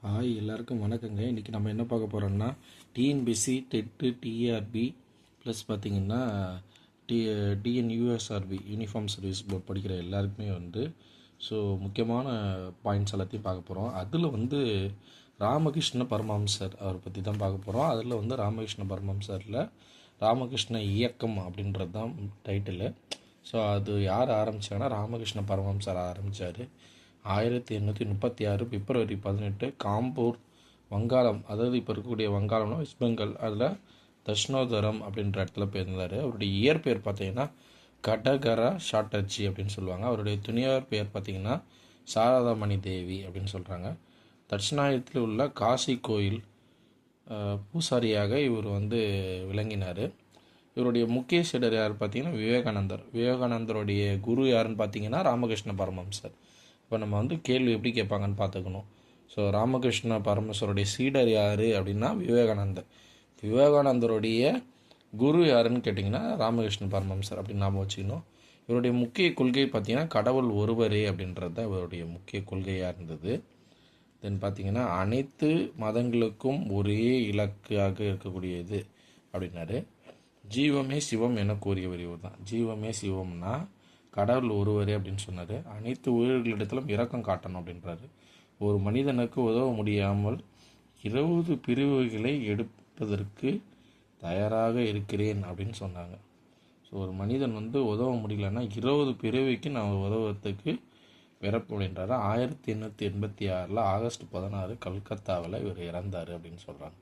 Hi எல்லாருக்கும் வணக்கங்க. இன்றைக்கி நம்ம என்ன பார்க்க போகிறோம்னா டிஎன்பிசி டெட்டு டிஆர்பி ப்ளஸ் பார்த்திங்கன்னா டிஎன்யூஎஸ்ஆர்பி யூனிஃபார்ம் சர்வீஸ் போர்ட் படிக்கிற எல்லாருக்குமே ஸோ முக்கியமான பாயிண்ட்ஸ் எல்லாத்தையும் பார்க்க போகிறோம். அதில் ராமகிருஷ்ண பரமஹம்சர் அவரை பற்றி தான் பார்க்க போகிறோம். அதில் ராமகிருஷ்ண பரமஹம்சரில் ராமகிருஷ்ண இயக்கம் அப்படின்றது தான் டைட்டிலு. ஸோ அது யார் ஆரம்பித்தாங்கன்னா ராமகிருஷ்ண பரமஹம்சர் ஆரம்பித்தார். 1836 பிப்ரவரி 18 காம்பூர், வங்காளம், அதாவது இப்போ இருக்கக்கூடிய வங்காளம்னா வெஸ்ட் பெங்கால், அதில் தஷ்ணோதரம் அப்படின்ற இடத்துல போயிருந்தார். அவருடைய இயற்பெயர் பார்த்தீங்கன்னா கடகரா சாட்டர்ஜி அப்படின்னு சொல்லுவாங்க. அவருடைய துணியார் பெயர் பார்த்திங்கன்னா சாரதாமணி தேவி அப்படின்னு சொல்கிறாங்க. தட்சிணாயத்தில் உள்ள காசி கோயில் பூசாரியாக இவர் விளங்கினார். இவருடைய முக்கிய சீடர் யார் பார்த்தீங்கன்னா விவேகானந்தருடைய குரு யாருன்னு பார்த்தீங்கன்னா ராமகிருஷ்ண பரமஹம்சர். இப்போ நம்ம கேள்வி எப்படி கேட்பாங்கன்னு பார்த்துக்கணும். ஸோ ராமகிருஷ்ண பரமஹம்சருடைய சீடர் யார் அப்படின்னா விவேகானந்தருடைய குரு யாருன்னு கேட்டிங்கன்னா ராமகிருஷ்ண பரமஹம்சர் அப்படின்னு நாம் வச்சுக்கணும். இவருடைய முக்கிய கொள்கை பார்த்திங்கன்னா கடவுள் ஒருவரே அப்படின்றது தான் இவருடைய முக்கிய கொள்கையாக இருந்தது. தென் பார்த்திங்கன்னா அனைத்து மதங்களுக்கும் ஒரே இலக்காக இருக்கக்கூடியது அப்படின்னாரு. ஜீவமே சிவம் என கூறியவர் இவர் தான். ஜீவமே சிவம்னா கடவுள் ஒருவரே அப்படின்னு சொன்னார். அனைத்து உயிர்களிடத்திலும் இரக்கம் காட்டணும் அப்படின்றாரு. ஒரு மனிதனுக்கு உதவ முடியாமல் 20 பிரிவுகளை எடுப்பதற்கு தயாராக இருக்கிறேன் அப்படின்னு சொன்னாங்க. ஸோ ஒரு மனிதன் உதவ முடியலன்னா 20 பிரிவுக்கு நான் உதவுறதுக்கு பிறப்பு அப்படின்றாரு. 1886 ஆகஸ்ட் 16 கல்கத்தாவில் இவர் இறந்தார் அப்படின்னு சொல்கிறாங்க.